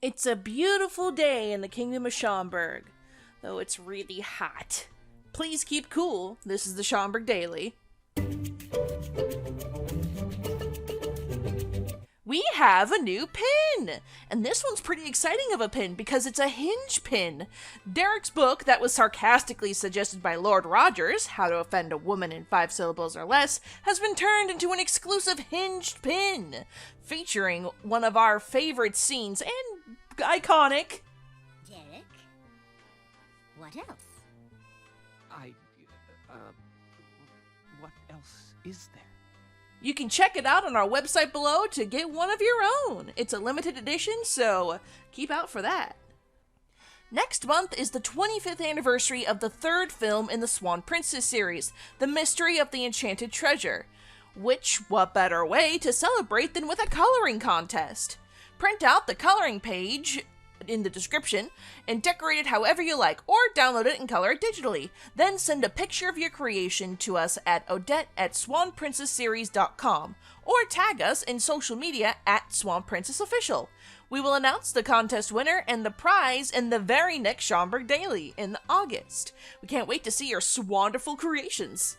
It's a beautiful day in the Kingdom of Chamberg, though it's really hot. Please keep cool. This is the Chamberg Daily. We have a new pin! And this one's pretty exciting of a pin because it's a hinge pin. Derek's book that was sarcastically suggested by Lord Rogers, How to Offend a Woman in 5 Syllables or Less, has been turned into an exclusive hinged pin, featuring one of our favorite scenes and iconic. Derek? What else? What else is there? You can check it out on our website below to get one of your own. It's a limited edition, so keep out for that. Next month is the 25th anniversary of the third film in the Swan Princess series, The Mystery of the Enchanted Treasure. Which, what better way to celebrate than with a coloring contest? Print out the coloring page in the description and decorate it however you like, or download it and color it digitally. Then send a picture of your creation to us at Odette@swanprincessseries.com or tag us in social media at Swan Princess Official. We will announce the contest winner and the prize in the very next Chamberg Daily in August. We can't wait to see your swanderful creations.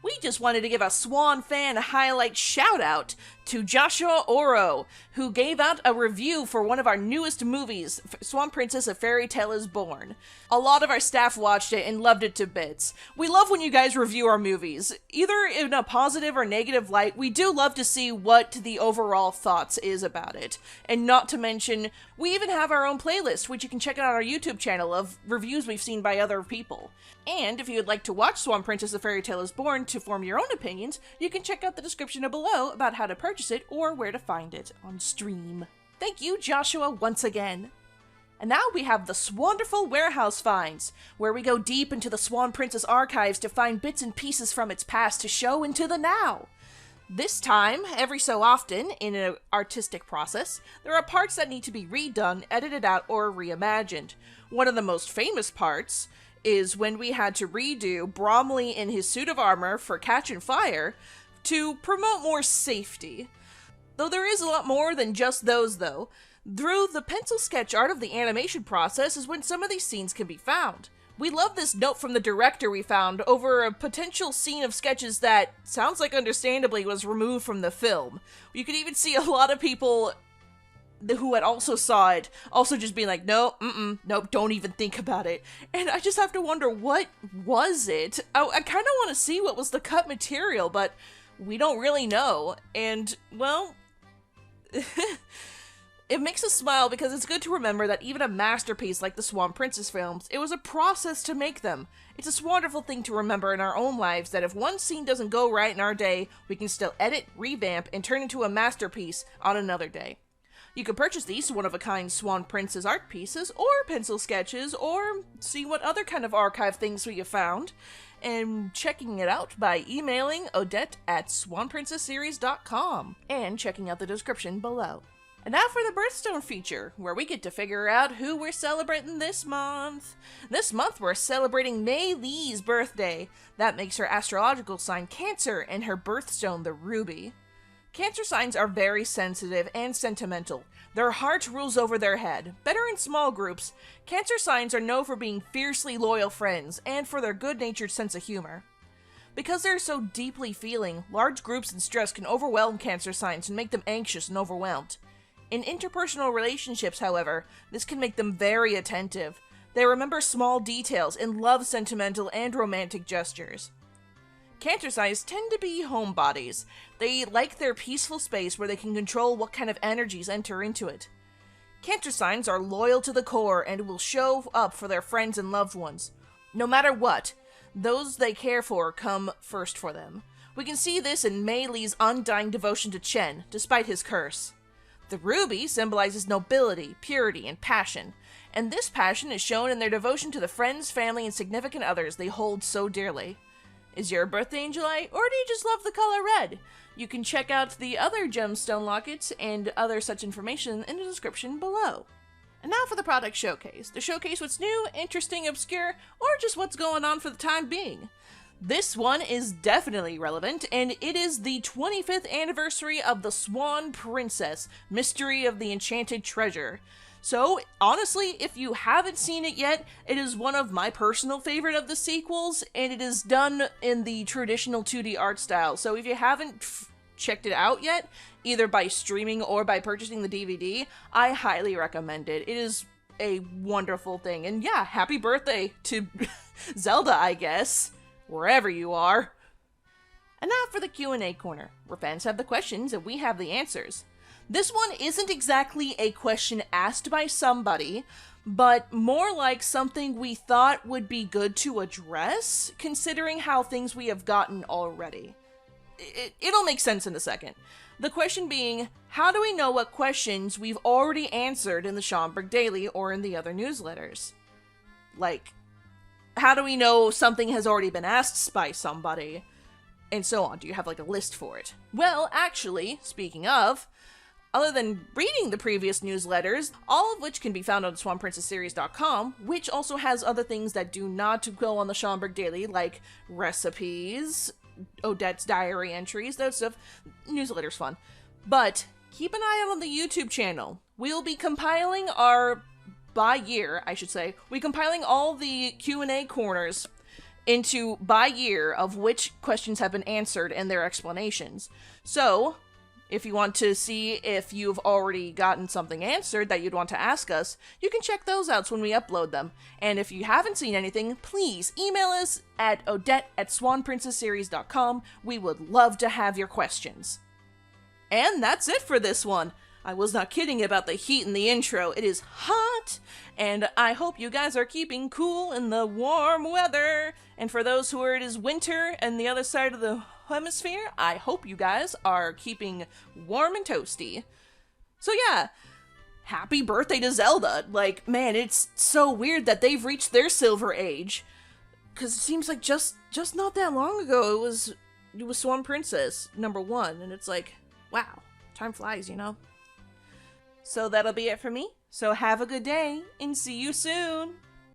We just wanted to give a Swan fan highlight shout out to Joshua Oro, who gave out a review for one of our newest movies, Swan Princess A FairyTale is Born. A lot of our staff watched it and loved it to bits. We love when you guys review our movies, either in a positive or negative light. We do love to see what the overall thoughts is about it. And not to mention, we even have our own playlist, which you can check out on our YouTube channel, of reviews we've seen by other people. And if you would like to watch Swan Princess A FairyTale is Born to form your own opinions, you can check out the description below about how to purchase it or where to find it on stream. Thank you, Joshua, once again. And now we have the Swanderful Warehouse Finds, where we go deep into the Swan Princess archives to find bits and pieces from its past to show into the now. This time, every so often, in an artistic process, there are parts that need to be redone, edited out, or reimagined. One of the most famous parts is when we had to redo Bromley in his suit of armor for Catch and Fire to promote more safety. Though there is a lot more than just those, though. Through the pencil sketch art of the animation process is when some of these scenes can be found. We love this note from the director we found over a potential scene of sketches that, sounds like understandably, was removed from the film. You could even see a lot of people who had also saw it also just being like, nope, don't even think about it. And I just have to wonder, what was it? I kind of want to see what was the cut material, but we don't really know. And, well, it makes us smile because it's good to remember that even a masterpiece like the Swan Princess films, it was a process to make them. It's a wonderful thing to remember in our own lives that if one scene doesn't go right in our day, we can still edit, revamp, and turn into a masterpiece on another day. You can purchase these one-of-a-kind Swan Princess art pieces, or pencil sketches, or see what other kind of archive things we have found, and checking it out by emailing Odette@swanprincessseries.com, and checking out the description below. And now for the Birthstone Feature, where we get to figure out who we're celebrating this month. This month we're celebrating Maylee's birthday. That makes her astrological sign Cancer, and her birthstone the ruby. Cancer signs are very sensitive and sentimental. Their heart rules over their head. Better in small groups, Cancer signs are known for being fiercely loyal friends and for their good-natured sense of humor. Because they're so deeply feeling, large groups and stress can overwhelm Cancer signs and make them anxious and overwhelmed. In interpersonal relationships, however, this can make them very attentive. They remember small details and love sentimental and romantic gestures. Cancer signs tend to be homebodies. They like their peaceful space where they can control what kind of energies enter into it. Cancer signs are loyal to the core and will show up for their friends and loved ones. No matter what, those they care for come first for them. We can see this in Maylee's undying devotion to Chen, despite his curse. The ruby symbolizes nobility, purity, and passion, and this passion is shown in their devotion to the friends, family, and significant others they hold so dearly. Is your birthday in July, or do you just love the color red? You can check out the other Gemstone Lockets and other such information in the description below. And now for the product showcase. To showcase what's new, interesting, obscure, or just what's going on for the time being. This one is definitely relevant, and it is the 25th anniversary of the Swan Princess, Mystery of the Enchanted Treasure. So, honestly, if you haven't seen it yet, it is one of my personal favorite of the sequels, and it is done in the traditional 2D art style. So if you haven't checked it out yet, either by streaming or by purchasing the DVD, I highly recommend it. It is a wonderful thing. And yeah, happy birthday to Zelda, I guess, wherever you are. And now for the Q&A corner, where fans have the questions and we have the answers. This one isn't exactly a question asked by somebody, but more like something we thought would be good to address, considering how things we have gotten already. It'll make sense in a second. The question being, how do we know what questions we've already answered in the Chamberg Daily or in the other newsletters? Like, how do we know something has already been asked by somebody? And so on. Do you have like a list for it? Well, actually, speaking of, other than reading the previous newsletters, all of which can be found on swanprincessseries.com, which also has other things that do not go on the Chamberg Daily, like recipes, Odette's diary entries, that stuff. Newsletter's fun. But keep an eye out on the YouTube channel. We'll be compiling our, by year, I should say, compiling all the Q&A corners into by year of which questions have been answered and their explanations. So, if you want to see if you've already gotten something answered that you'd want to ask us, you can check those out when we upload them. And if you haven't seen anything, please email us at odette@swanprincessseries.com. We would love to have your questions. And that's it for this one. I was not kidding about the heat in the intro. It is hot, and I hope you guys are keeping cool in the warm weather. And for those who are, it is winter and the other side of the hemisphere, I hope you guys are keeping warm and toasty. So yeah, happy birthday to Zelda. Like, man, it's so weird that they've reached their silver age. Because it seems like just not that long ago, it was Swan Princess #1, and it's like, wow, time flies, you know? So that'll be it for me. So have a good day, and see you soon!